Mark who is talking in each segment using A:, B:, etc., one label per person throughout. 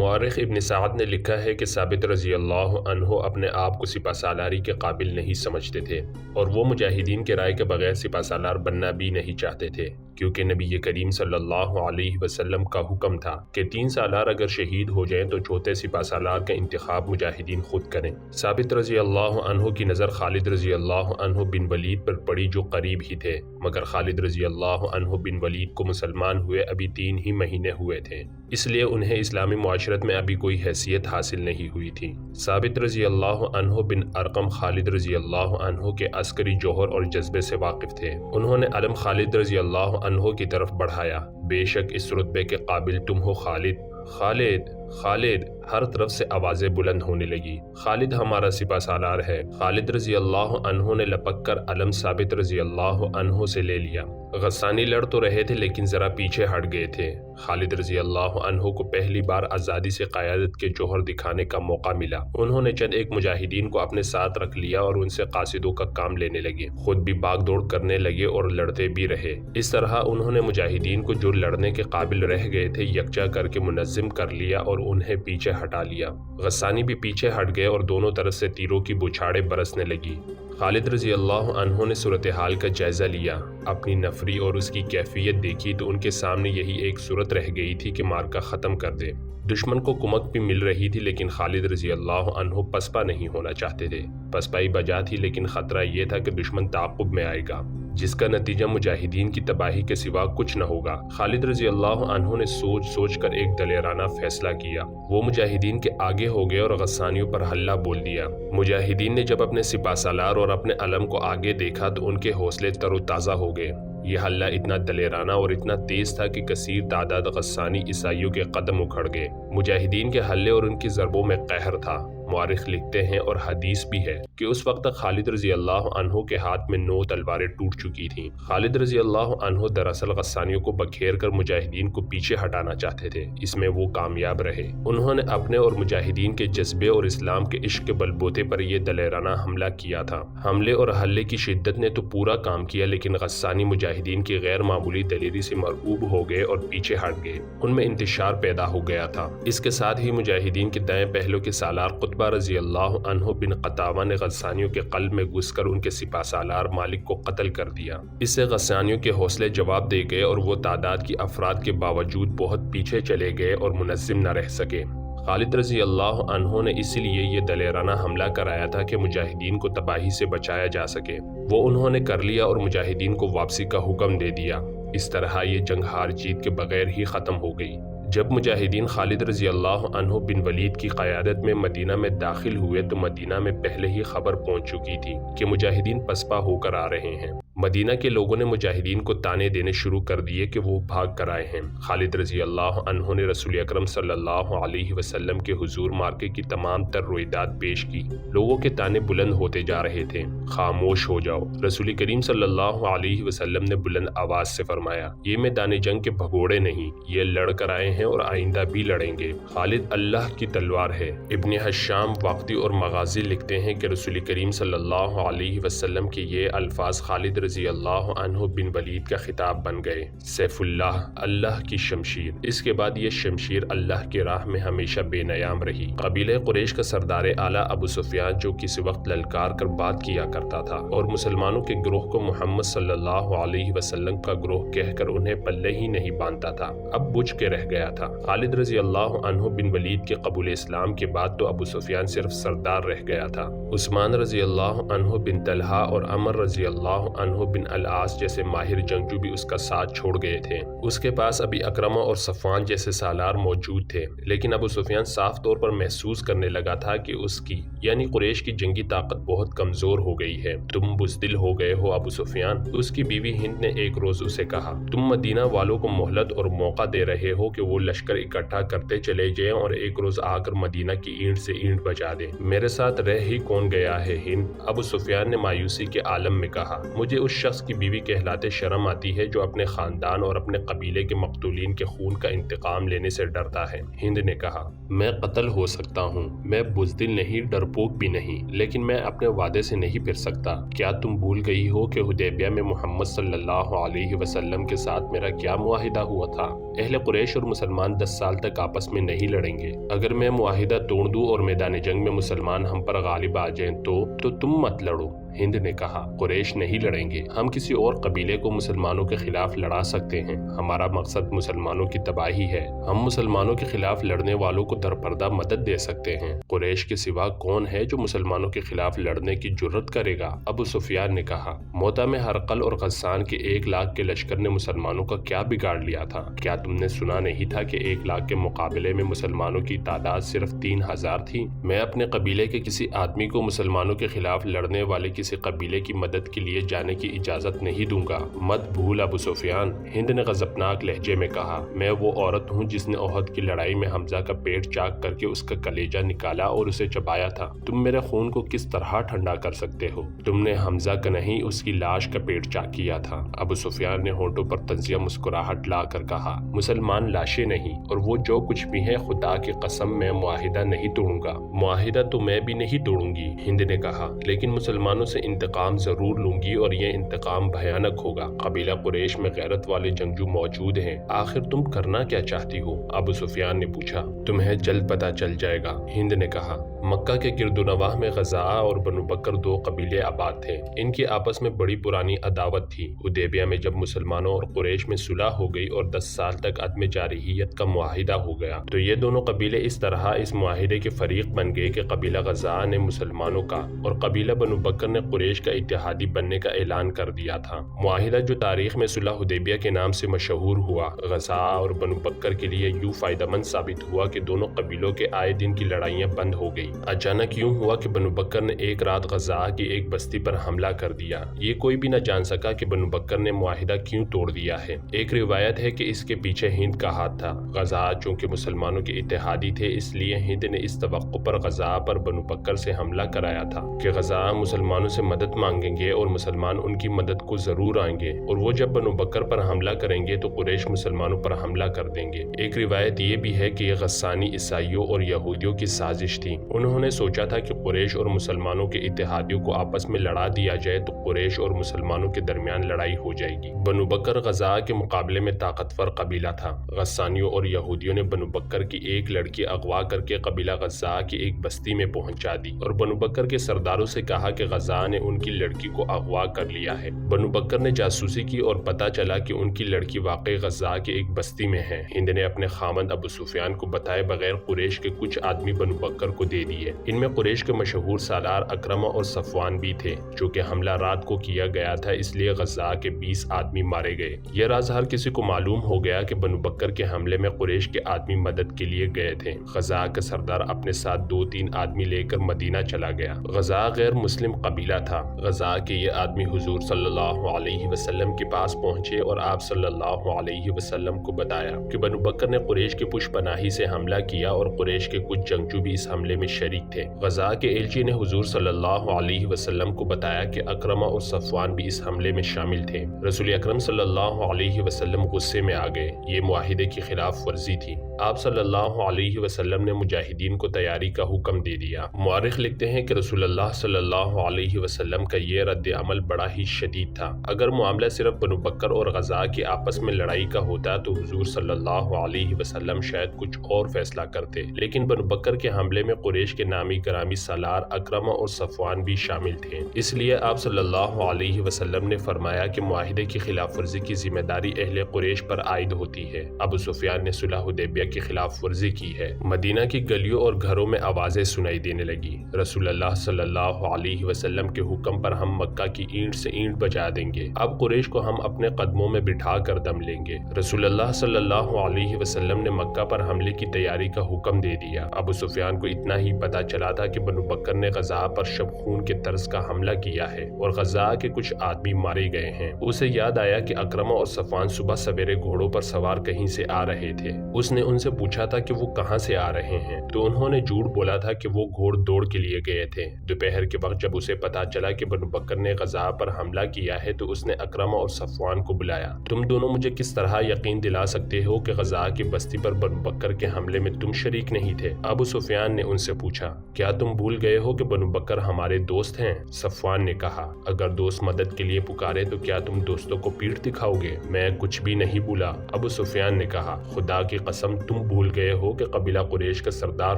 A: مورخ ابن سعد نے لکھا ہے کہ ثابت رضی اللہ عنہ اپنے آپ کو سپہ سالاری کے قابل نہیں سمجھتے تھے اور وہ مجاہدین کے رائے کے بغیر سپہ سالار بننا بھی نہیں چاہتے تھے، کیونکہ نبی کریم صلی اللہ علیہ وسلم کا حکم تھا کہ 3 سالار اگر شہید ہو جائیں تو چوتھے سپہ سالار کا انتخاب مجاہدین خود کریں۔ ثابت رضی اللہ عنہ کی نظر خالد رضی اللہ عنہ بن ولید پر پڑی جو قریب ہی تھے، مگر خالد رضی اللہ عنہ بن ولید کو مسلمان ہوئے ابھی 3 ہی مہینے ہوئے تھے، اس لیے انہیں اسلامی معاشرت میں ابھی کوئی حیثیت حاصل نہیں ہوئی تھی۔ ثابت رضی اللہ عنہ بن ارقم خالد رضی اللہ عنہ کے عسکری جوہر اور جذبے سے واقف تھے۔ انہوں نے علم خالد رضی اللہ عنہ کی طرف بڑھایا، بے شک اس رتبے کے قابل تم ہو خالد، خالد، خالد، ہر طرف سے آوازیں بلند ہونے لگی، خالد ہمارا سپہ سالار ہے۔ خالد رضی اللہ عنہ نے لپک کر علم ثابت رضی اللہ عنہ سے لے لیا۔ غسانی لڑ تو رہے تھے لیکن ذرا پیچھے ہٹ گئے تھے۔ خالد رضی اللہ عنہ کو پہلی بار آزادی سے قیادت کے جوہر دکھانے کا موقع ملا۔ انہوں نے چند ایک مجاہدین کو اپنے ساتھ رکھ لیا اور ان سے قاصدوں کا کام لینے لگے، خود بھی بھاگ دوڑ کرنے لگے اور لڑتے بھی رہے۔ اس طرح انہوں نے مجاہدین کو جو لڑنے کے قابل رہ گئے تھے یکجا کر کے منظم کر لیا اور انہیں پیچھے ہٹا لیا۔ غسانی بھی پیچھے ہٹ گئے اور دونوں طرف سے تیروں کی بوچھاڑیں برسنے لگی۔ خالد رضی اللہ عنہ نے صورتحال کا جائزہ لیا، اپنی نفری اور اس کی کیفیت دیکھی تو ان کے سامنے یہی ایک صورت رہ گئی تھی کہ معرکہ ختم کر دے۔ دشمن کو کمک بھی مل رہی تھی لیکن خالد رضی اللہ عنہ پسپا نہیں ہونا چاہتے تھے۔ پسپائی بجا تھی لیکن خطرہ یہ تھا کہ دشمن تعاقب میں آئے گا، جس کا نتیجہ مجاہدین کی تباہی کے سوا کچھ نہ ہوگا۔ خالد رضی اللہ عنہ نے سوچ سوچ کر ایک دلیرانہ فیصلہ کیا۔ وہ مجاہدین کے آگے ہو گئے اور غسانیوں پر حلہ بول دیا۔ مجاہدین نے جب اپنے سپہ سالار اور اپنے علم کو آگے دیکھا تو ان کے حوصلے تر و تازہ ہو گئے۔ یہ حلہ اتنا دلیرانہ اور اتنا تیز تھا کہ کثیر تعداد غسانی عیسائیوں کے قدم اکھڑ گئے۔ مجاہدین کے حلے اور ان کی ضربوں میں قہر تھا۔ مورخ لکھتے ہیں اور حدیث بھی ہے کہ اس وقت تک خالد رضی اللہ عنہ کے ہاتھ میں 9 تلواریں ٹوٹ چکی تھیں۔ خالد رضی اللہ عنہ دراصل غسانیوں کو بکھیر کر مجاہدین کو پیچھے ہٹانا چاہتے تھے، اس میں وہ کامیاب رہے۔ انہوں نے اپنے اور مجاہدین کے جذبے اور اسلام کے عشق کے بلبوتے پر یہ دلیرانہ حملہ کیا تھا۔ حملے اور حلے کی شدت نے تو پورا کام کیا لیکن غسانی مجاہدین کی غیر معمولی دلیری سے مرعوب ہو گئے اور پیچھے ہٹ گئے، ان میں انتشار پیدا ہو گیا تھا۔ اس کے ساتھ ہی مجاہدین کے دائیں پہلو کے سالار قطبہ رضی اللہ عنہ بن قطاوہ نے غسانیوں کے قلب میں گھس کر ان کے سپہ سالار مالک کو قتل کر دیا۔ اس سے غسانیوں کے حوصلے جواب دے گئے اور وہ تعداد کی افراد کے باوجود بہت پیچھے چلے گئے اور منظم نہ رہ سکے۔ خالد رضی اللہ عنہ نے اسی لیے یہ دلیرانہ حملہ کرایا تھا کہ مجاہدین کو تباہی سے بچایا جا سکے۔ وہ انہوں نے کر لیا اور مجاہدین کو واپسی کا حکم دے دیا۔ اس طرح یہ جنگ ہار جیت کے بغیر ہی ختم ہو گئی۔ جب مجاہدین خالد رضی اللہ عنہ بن ولید کی قیادت میں مدینہ میں داخل ہوئے تو مدینہ میں پہلے ہی خبر پہنچ چکی تھی کہ مجاہدین پسپا ہو کر آ رہے ہیں۔ مدینہ کے لوگوں نے مجاہدین کو تانے دینے شروع کر دیے کہ وہ بھاگ کر آئے ہیں۔ خالد رضی اللہ عنہ نے رسول اکرم صلی اللہ علیہ وسلم کے حضور مارکے کی تمام تر رویداد پیش کی۔ لوگوں کے تانے بلند ہوتے جا رہے تھے۔ خاموش ہو جاؤ، رسول کریم صلی اللہ علیہ وسلم نے بلند آواز سے فرمایا، یہ میدان جنگ کے بھگوڑے نہیں، یہ لڑ کر آئے ہیں اور آئندہ بھی لڑیں گے۔ خالد اللہ کی تلوار ہے۔ ابن حشام واقعی اور مغازی لکھتے ہیں کہ رسول کریم صلی اللہ علیہ وسلم کے یہ الفاظ خالد رضی اللہ عنہ بن ولید کا خطاب بن گئے، سیف اللہ، اللہ کی شمشیر۔ اس کے بعد یہ شمشیر اللہ کی راہ میں ہمیشہ بے نیام رہی۔ قبیلہ قریش کا سردار اعلیٰ ابو سفیان جو کسی وقت للکار کر بات کیا کرتا تھا اور مسلمانوں کے گروہ کو محمد صلی اللہ علیہ وسلم کا گروہ کہہ کر انہیں پلے ہی نہیں باندھتا تھا، اب بجھ کے رہ گیا تھا۔ خالد رضی اللہ عنہ بن ولید کے قبول اسلام کے بعد تو ابو سفیان صرف سردار رہ گیا تھا۔ عثمان رضی اللہ عنہ بن طلحہ اور عمر رضی اللہ عنہ بن العاص جیسے ماہر جنگجو بھی اس کا ساتھ چھوڑ گئے تھے۔ اس کے پاس ابھی اکرمہ اور صفوان جیسے سالار موجود تھے، لیکن ابو سفیان صاف طور پر محسوس کرنے لگا تھا کہ اس کی یعنی قریش کی جنگی طاقت بہت کمزور ہو گئی ہے۔ تم بزدل ہو گئے ہو ابو سفیان، اس کی بیوی ہند نے ایک روز اسے کہا، تم مدینہ والوں کو مہلت اور موقع دے رہے ہو کہ وہ لشکر اکٹھا کرتے چلے جائیں اور ایک روز آ کر مدینہ کی اینٹ سے اینٹ بجا دیں، میرے ساتھ رہ ہی کون گیا ہے ہند؟ ابو سفیان نے مایوسی کے عالم میں کہا، مجھے اس اس شخص کی بیوی کہلاتے شرم آتی ہے جو اپنے خاندان اور اپنے قبیلے کے مقتولین کے خون کا انتقام لینے سے ڈرتا ہے۔ ہند نے کہا، میں قتل ہو سکتا ہوں، میں بزدل نہیں، ڈرپوک بھی نہیں، لیکن میں اپنے وعدے سے نہیں پھر سکتا۔ کیا تم بھول گئی ہو کہ حدیبیہ میں محمد صلی اللہ علیہ وسلم کے ساتھ میرا کیا معاہدہ ہوا تھا؟ اہل قریش اور مسلمان 10 سال تک آپس میں نہیں لڑیں گے۔ اگر میں معاہدہ توڑ دوں اور میدان جنگ میں مسلمان ہم پر غالب آ جائیں تو تم مت لڑو۔ ہند نے کہا، قریش نہیں لڑیں گے، ہم کسی اور قبیلے کو مسلمانوں کے خلاف لڑا سکتے ہیں، ہمارا مقصد مسلمانوں کی تباہی ہے، ہم مسلمانوں کے خلاف لڑنے والوں کو درپردہ مدد دے سکتے ہیں۔ قریش کے سوا کون ہے جو مسلمانوں کے خلاف لڑنے کی جرت کرے گا؟ ابو سفیان نے کہا، موتا میں ہرقل اور غسان کے 1 لاکھ کے لشکر نے مسلمانوں کا کیا بگاڑ لیا تھا؟ کیا تم نے سنا نہیں تھا کہ 1 لاکھ کے مقابلے میں مسلمانوں کی تعداد صرف 3000 تھی؟ میں اپنے قبیلے کے کسی آدمی کو مسلمانوں کے خلاف لڑنے والے کسی قبیلے کی مدد کے لیے جانے کی اجازت نہیں دوں گا۔ مت بھول ابو سفیان، ہند نے غضبناک لہجے میں کہا، میں وہ عورت ہوں جس نے احد کی لڑائی میں حمزہ کا پیٹ چاک کر کے اس کا کلیجہ نکالا اور اسے چبایا تھا۔ تم میرے خون کو کس طرح ٹھنڈا کر سکتے ہو؟ تم نے حمزہ کا نہیں، اس کی لاش کا پیٹ چاک کیا تھا۔ ابو سفیان نے ہونٹوں پر طنزیہ مسکراہٹ لا کر کہا، مسلمان لاشیں نہیں، اور وہ جو کچھ بھی ہیں، خدا کی قسم میں معاہدہ نہیں توڑوں گا۔ معاہدہ تو میں بھی نہیں توڑوں گی، ہند نے کہا، لیکن مسلمانوں سے انتقام ضرور لوں گی، اور یہ انتقام بھیانک ہوگا۔ قبیلہ قریش میں غیرت والے جنگجو موجود ہیں، آخر تم کرنا کیا چاہتی ہو؟ ابو سفیان نے پوچھا۔ تمہیں جلد پتہ چل جائے گا، ہند نے کہا۔ مکہ کے گرد و نواح میں غزاہ اور بنو بکر 2 قبیلے آباد تھے، ان کی آپس میں بڑی پرانی عداوت تھی۔ حدیبیہ میں جب مسلمانوں اور قریش میں صلح ہو گئی اور 10 سال تک عدم جارحیت کا معاہدہ ہو گیا، تو یہ دونوں قبیلے اس طرح اس معاہدے کے فریق بن گئے کہ قبیلہ غزاہ نے مسلمانوں کا اور قبیلہ بنو بکر نے قریش کا اتحادی بننے کا اعلان کر دیا تھا۔ معاہدہ جو تاریخ میں صلح حدیبیہ کے نام سے مشہور ہوا، غزاہ اور بنو بکر کے لیے یوں فائدہ مند ثابت ہوا کہ دونوں قبیلوں کے آئے دن کی لڑائیاں بند ہو گئی۔ اچانک یوں ہوا کہ بنو بکر نے ایک رات غزاہ کی ایک بستی پر حملہ کر دیا۔ یہ کوئی بھی نہ جان سکا کہ بنو بکر نے معاہدہ کیوں توڑ دیا ہے۔ ایک روایت ہے کہ اس کے پیچھے ہند کا ہاتھ تھا۔ غزاہ چونکہ مسلمانوں کے اتحادی تھے، اس لیے ہند نے اس توقع پر غزاہ پر بنو بکر سے حملہ کرایا تھا کہ غزاہ مسلمانوں سے مدد مانگیں گے اور مسلمان ان کی مدد کو ضرور آئیں گے، اور وہ جب بنو بکر پر حملہ کریں گے تو قریش مسلمانوں پر حملہ کر دیں گے۔ ایک روایت یہ بھی ہے کہ یہ غسانی عیسائیوں اور یہودیوں کی سازش تھی۔ انہوں نے سوچا تھا کہ قریش اور مسلمانوں کے اتحادیوں کو آپس میں لڑا دیا جائے تو قریش اور مسلمانوں کے درمیان لڑائی ہو جائے گی۔ بنو بکر غزاہ کے مقابلے میں طاقتور قبیلہ تھا۔ غسانیوں اور یہودیوں نے بنو بکر کی ایک لڑکی اغوا کر کے قبیلہ غزاہ کی ایک بستی میں پہنچا دی اور بنو بکر کے سرداروں سے کہا کہ غزاہ نے ان کی لڑکی کو اغوا کر لیا ہے۔ بنو بکر نے جاسوسی کی اور پتہ چلا کہ ان کی لڑکی واقعی غزاہ کی ایک بستی میں ہے۔ ہند نے اپنے خامند ابو سفیان کو بتائے بغیر قریش کے کچھ آدمی بنو بکر کو دے دیے۔ ان میں قریش کے مشہور سالار اکرمہ اور صفوان بھی تھے۔ چونکہ حملہ رات کو کیا گیا تھا، اس لیے غزاہ کے 20 آدمی مارے گئے۔ یہ راز ہر کسی کو معلوم ہو گیا کہ بنو بکر کے حملے میں قریش کے آدمی مدد کے لیے گئے تھے۔ غزاہ کا سردار اپنے ساتھ 2-3 آدمی لے کر مدینہ چلا گیا۔ غزاہ غیر مسلم قبیلہ تھا۔ غزاہ کے یہ آدمی حضور صلی اللہ علیہ وسلم کے پاس پہنچے اور آپ صلی اللہ علیہ وسلم کو بتایا کہ بنو بکر نے قریش کی پشت پناہی سے حملہ کیا اور قریش کے کچھ جنگجو بھی اس حملے میں شریک تھے۔ غزاہ کے ایلچی نے حضور صلی اللہ علیہ وسلم کو بتایا کہ اکرمہ اور صفوان بھی اس حملے میں شامل تھے۔ رسول اکرم صلی اللہ علیہ وسلم غصے میں آ گئے۔ یہ معاہدے کی خلاف ورزی تھی۔ آپ صلی اللہ علیہ وسلم نے مجاہدین کو تیاری کا حکم دے دیا۔ مورخ لکھتے ہیں کہ رسول اللہ صلی اللہ علیہ وسلم کا یہ رد عمل بڑا ہی شدید تھا۔ اگر معاملہ صرف بنو بکر اور غزاہ کی آپس میں لڑائی کا ہوتا تو حضور صلی اللہ علیہ وسلم شاید کچھ اور فیصلہ کرتے، لیکن بنو بکر کے حملے میں قریش کے نامی گرامی سالار اکرمہ اور صفوان بھی شامل تھے۔ اس لیے آپ صلی اللہ علیہ وسلم نے فرمایا کہ معاہدے کی خلاف ورزی کی ذمہ داری اہل قریش پر عائد ہوتی ہے۔ ابو سفیان نے صلح حدیبیہ کی خلاف ورزی کی ہے۔ مدینہ کی گلیوں اور گھروں میں آوازیں سنائی دینے لگی، رسول اللہ صلی اللہ علیہ وسلم کے حکم پر ہم مکہ کی اینٹ سے اینٹ بجا دیں گے، اب قریش کو ہم اپنے قدموں میں بٹھا کر دم لیں گے۔ رسول اللہ صلی اللہ علیہ وسلم نے مکہ پر حملے کی تیاری کا حکم دے دیا۔ ابو سفیان کو اتنا ہی پتا چلا تھا کہ بنو بکر نے غزاہ پر شب خون کے طرز کا حملہ کیا ہے اور غزاہ کے کچھ آدمی مارے گئے ہیں۔ اسے یاد آیا کہ اکرمہ اور صفوان صبح سویرے گھوڑوں پر سوار کہیں سے آ رہے تھے۔ اس نے ان سے پوچھا تھا کہ وہ کہاں سے آ رہے ہیں، تو انہوں نے جھوٹ بولا تھا کہ وہ گھوڑ دوڑ کے لیے گئے تھے۔ دوپہر کے وقت جب اسے پتہ چلا کہ بنو بکر نے غزہ پر حملہ کیا ہے تو اس نے اکرمہ اور صفوان کو بلایا۔ تم دونوں مجھے کس طرح یقین دلا سکتے ہو کہ غزہ کی بستی پر بنو بکر کے حملے میں تم شریک نہیں تھے؟ ابو سفیان نے ان سے پوچھا، کیا تم بھول گئے ہو کہ بنو بکر ہمارے دوست ہیں؟ صفوان نے کہا، اگر دوست مدد کے لیے پکارے تو کیا تم دوستوں کو پیٹھ دکھاؤ گے؟ میں کچھ بھی نہیں بھولا۔ ابو سفیان نے کہا، خدا کی قسم تم بھول گئے ہو کہ قبیلہ قریش کا سردار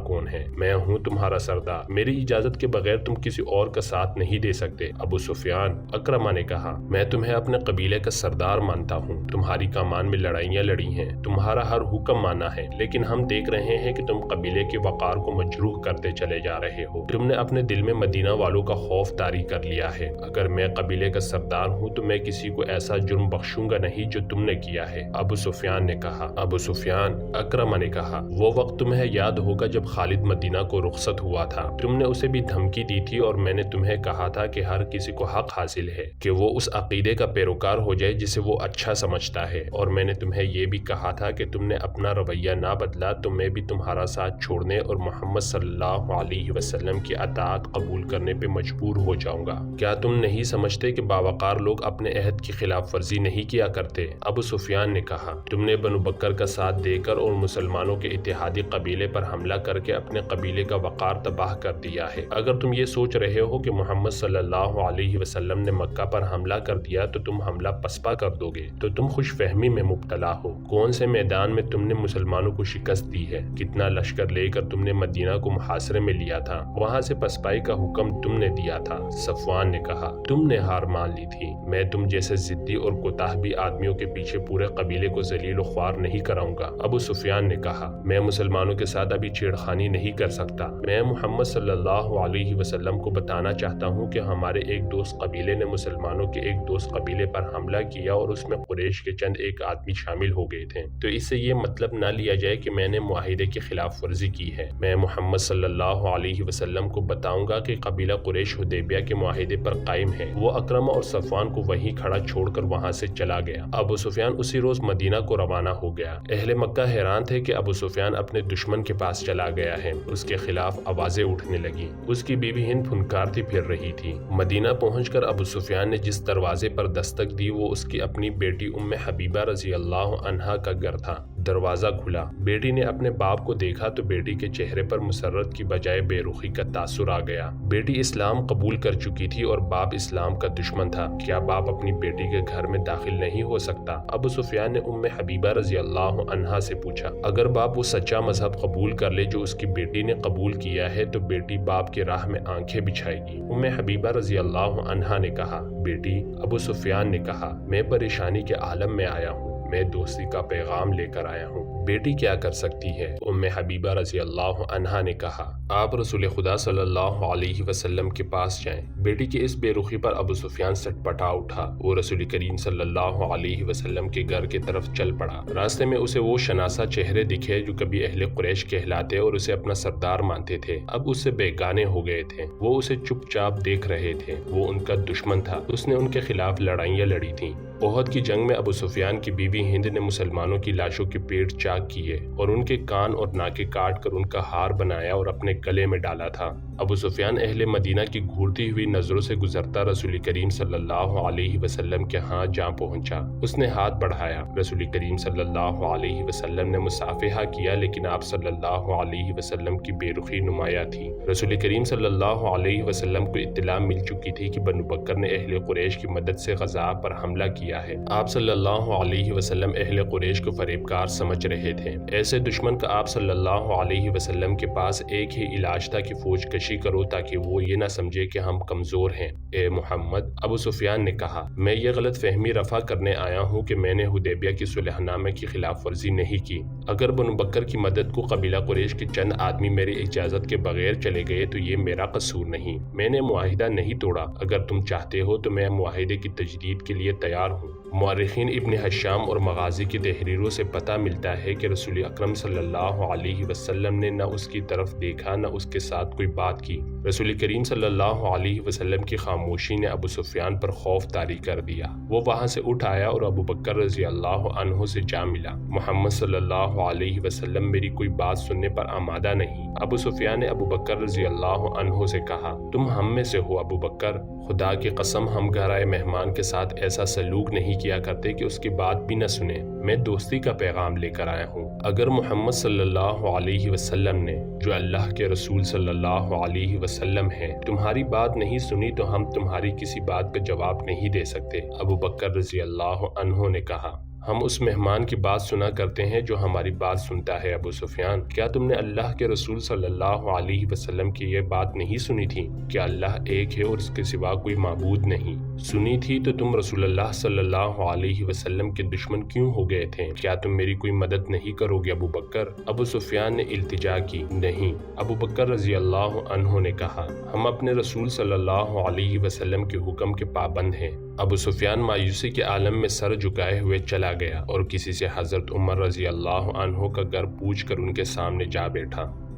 A: کون ہے؟ میں ہوں تمہارا سردار، میری اجازت کے بغیر تم کسی اور کا ساتھ نہیں دے سکتے۔ ابو سفیان، اکرمہ نے کہا، میں تمہیں اپنے قبیلے کا سردار مانتا ہوں، تمہاری کمان میں لڑائیاں لڑی ہیں، تمہارا ہر حکم مانا ہے، لیکن ہم دیکھ رہے ہیں کہ تم قبیلے کے وقار کو مجروح کرتے چلے جا رہے ہو۔ تم نے اپنے دل میں مدینہ والوں کا خوف طاری کر لیا ہے۔ اگر میں قبیلے کا سردار ہوں تو میں کسی کو ایسا جرم بخشوں گا نہیں جو تم نے کیا ہے۔ ابو سفیان نے کہا، ابو سفیان، اکرمہ نے کہا، وہ وقت تمہیں یاد ہوگا جب خالد مدینہ کو رخصت ہوا تھا، تم نے اسے بھی دھمکی دی تھی اور میں نے تمہیں کہا تھا کہ ہر کسی کو حق حاصل ہے کہ وہ اس عقیدے کا پیروکار ہو جائے جسے وہ اچھا سمجھتا ہے، اور میں نے تمہیں یہ بھی کہا تھا کہ تم نے اپنا رویہ نہ بدلا تو میں بھی تمہارا ساتھ چھوڑنے اور محمد صلی اللہ علیہ وسلم کی اطاعت قبول کرنے پہ مجبور ہو جاؤں گا۔ کیا تم نہیں سمجھتے کہ باوقار لوگ اپنے عہد کی خلاف ورزی نہیں کیا کرتے؟ ابو سفیان نے کہا، تم نے بنو بکر کا ساتھ دے کر اور مسلمانوں کے اتحادی قبیلے پر حملہ کر کے اپنے قبیلے کا وقار تباہ کر دیا ہے۔ اگر تم یہ سوچ رہے ہو کہ محمد صلی اللہ علیہ وسلم نے مکہ پر حملہ کر دیا تو تم حملہ پسپا کر دو گے تو تم خوش فہمی میں مبتلا ہو۔ کون سے میدان میں تم نے مسلمانوں کو شکست دی ہے؟ کتنا لشکر لے کر تم نے مدینہ کو محاصرے میں لیا تھا؟ وہاں سے پسپائی کا حکم تم نے دیا تھا۔ صفوان نے کہا، تم نے ہار مان لی تھی، میں تم جیسے ضدی اور کوتاہ بھی آدمیوں کے پیچھے پورے قبیلے کو ذلیل و خوار نہیں کراؤں گا۔ ابو سفیان نے کہا، میں مسلمانوں کے ساتھ ابھی چھیڑخانی نہیں کر سکتا، میں محمد صلی اللہ علیہ وسلم کو بتانا چاہتا ہوں کہ ہمارے ایک دوست قبیلے نے مسلمانوں کے ایک دوست قبیلے پر حملہ کیا اور اس میں قریش کے چند ایک آدمی شامل ہو گئے تھے، تو اس سے یہ مطلب نہ لیا جائے کہ میں نے معاہدے کی خلاف ورزی کی ہے۔ میں محمد صلی اللہ علیہ وسلم کو بتاؤں گا کہ قبیلہ قریش حدیبیہ کے معاہدے پر قائم ہے۔ وہ اکرمہ اور صفوان کو وہیں کھڑا چھوڑ کر وہاں سے چلا گیا۔ ابو سفیان اسی روز مدینہ کو روانہ ہو گیا۔ اہل مکہ حیران تھے کہ ابو سفیان اپنے دشمن کے پاس چلا گیا ہے، اس کے خلاف آوازیں اٹھنے لگیں۔ اس کی بیوی ہند پھنکارتی پھر رہی تھی۔ مدینہ پہنچ کر ابو سفیان نے جس دروازے پر دستک دی وہ اس کی اپنی بیٹی ام حبیبہ رضی اللہ عنہا کا گھر تھا۔ دروازہ کھلا، بیٹی نے اپنے باپ کو دیکھا تو بیٹی کے چہرے پر مسرت کی بجائے بے رخی کا تاثر آ گیا۔ بیٹی اسلام قبول کر چکی تھی اور باپ اسلام کا دشمن تھا، کیا باپ اپنی بیٹی کے گھر میں داخل نہیں ہو سکتا؟ ابو سفیان نے ام حبیبہ رضی اللہ عنہا سے پوچھا، اگر باپ وہ سچا مذہب قبول کر لے جو اس کی بیٹی نے قبول کیا ہے تو بیٹی باپ کے راہ میں آنکھیں بچھائے گی۔ ام حبیبہ رضی اللہ عنہا نے کہا، بیٹی، ابو سفیان نے کہا، میں پریشانی کے عالم میں آیا ہوں، میں دوستی کا پیغام لے کر آیا ہوں، بیٹی کیا کر سکتی ہے؟ ام حبیبہ رضی اللہ عنہا نے کہا، آپ رسول خدا صلی اللہ علیہ وسلم کے پاس جائیں۔ بیٹی کی اس بے رخی پر ابو سفیان سٹ پٹا اٹھا، وہ رسول کریم صلی اللہ علیہ وسلم کے گھر کی طرف چل پڑا۔ راستے میں اسے وہ شناسا چہرے دکھے جو کبھی اہل قریش کہلاتے اور اسے اپنا سردار مانتے تھے، اب اس سے بیگانے ہو گئے تھے۔ وہ اسے چپ چاپ دیکھ رہے تھے، وہ ان کا دشمن تھا، اس نے ان کے خلاف لڑائیاں لڑی تھیں۔ احد کی جنگ میں ابو سفیان کی بیوی ہند نے مسلمانوں کی لاشوں کے پیٹ چاک کیے اور ان کے کان اور ناکیں کاٹ کر ان کا ہار بنایا اور اپنے گلے میں ڈالا تھا۔ ابو سفیان اہل مدینہ کی گھورتی ہوئی نظروں سے گزرتا رسول کریم صلی اللہ علیہ وسلم کے ہاں جا پہنچا۔ اس نے ہاتھ بڑھایا، رسول کریم صلی اللہ علیہ وسلم نے مصافحہ کیا، لیکن آپ صلی اللہ علیہ وسلم کی بے رخی نمایاں تھی۔ رسول کریم صلی اللہ علیہ وسلم کو اطلاع مل چکی تھی کہ بنو بکر نے اہل قریش کی مدد سے غزہ پر حملہ کیا ہے۔ آپ صلی اللہ علیہ وسلم اہل قریش کو فریبکار سمجھ رہے تھے۔ ایسے دشمن کا آپ صلی اللہ علیہ وسلم کے پاس ایک ہی علاج تھا کہ فوج کشی کرو تاکہ وہ یہ نہ سمجھے کہ ہم کمزور ہیں۔ اے محمد، ابو سفیان نے کہا، میں یہ غلط فہمی رفع کرنے آیا ہوں کہ میں نے حدیبیہ کی صلح نامے کی خلاف ورزی نہیں کی۔ اگر بنو بکر کی مدد کو قبیلہ قریش کے چند آدمی میری اجازت کے بغیر چلے گئے تو یہ میرا قصور نہیں، میں نے معاہدہ نہیں توڑا۔ اگر تم چاہتے ہو تو میں معاہدے کی تجدید کے لیے تیار ہوں۔ مورخین ابن حشام اور مغازی کی تحریروں سے پتہ ملتا ہے کہ رسول اکرم صلی اللہ علیہ وسلم نے نہ اس کی طرف دیکھا نہ اس کے ساتھ کوئی بات کی۔ رسول کریم صلی اللہ علیہ وسلم کی خاموشی نے ابو سفیان پر خوف طاری کر دیا۔ وہ وہاں سے اٹھ آیا اور ابو بکر رضی اللہ عنہ سے جا ملا۔ محمد صلی اللہ علیہ وسلم میری کوئی بات سننے پر آمادہ نہیں۔ ابو سفیان نے ابو بکر رضی اللہ عنہ سے کہا، تم ہم میں سے ہو ابو بکر، خدا کی قسم ہم گھر آئے مہمان کے ساتھ ایسا سلوک نہیں کیا کرتے کہ اس کی بات بھی نہ سنیں۔ میں دوستی کا پیغام لے کر آیا ہوں۔ اگر محمد صلی اللہ علیہ وسلم نے، جو اللہ کے رسول صلی اللہ علیہ وسلم ہیں، تمہاری بات نہیں سنی تو ہم تمہاری کسی بات کا جواب نہیں دے سکتے۔ ابو بکر رضی اللہ عنہ نے کہا، ہم اس مہمان کی بات سنا کرتے ہیں جو ہماری بات سنتا ہے۔ ابو سفیان، کیا تم نے اللہ کے رسول صلی اللہ علیہ وسلم کی یہ بات نہیں سنی تھی کہ اللہ ایک ہے اور اس کے سوا کوئی معبود نہیں؟ سنی تھی تو تم رسول اللہ صلی اللہ علیہ وسلم کے دشمن کیوں ہو گئے تھے؟ کیا تم میری کوئی مدد نہیں کرو گے ابو بکر؟ ابو سفیان نے التجا کی، نہیں۔ ابو بکر رضی اللہ عنہ نے کہا، ہم اپنے رسول صلی اللہ علیہ وسلم کے حکم کے پابند ہیں۔ ابو سفیان مایوسی کے عالم میں سر جھکائے ہوئے چلا گیا اور کسی سے حضرت عمر رضی اللہ عنہ کا گھر پوچھ کر ان کے سامنے جا بیٹھا۔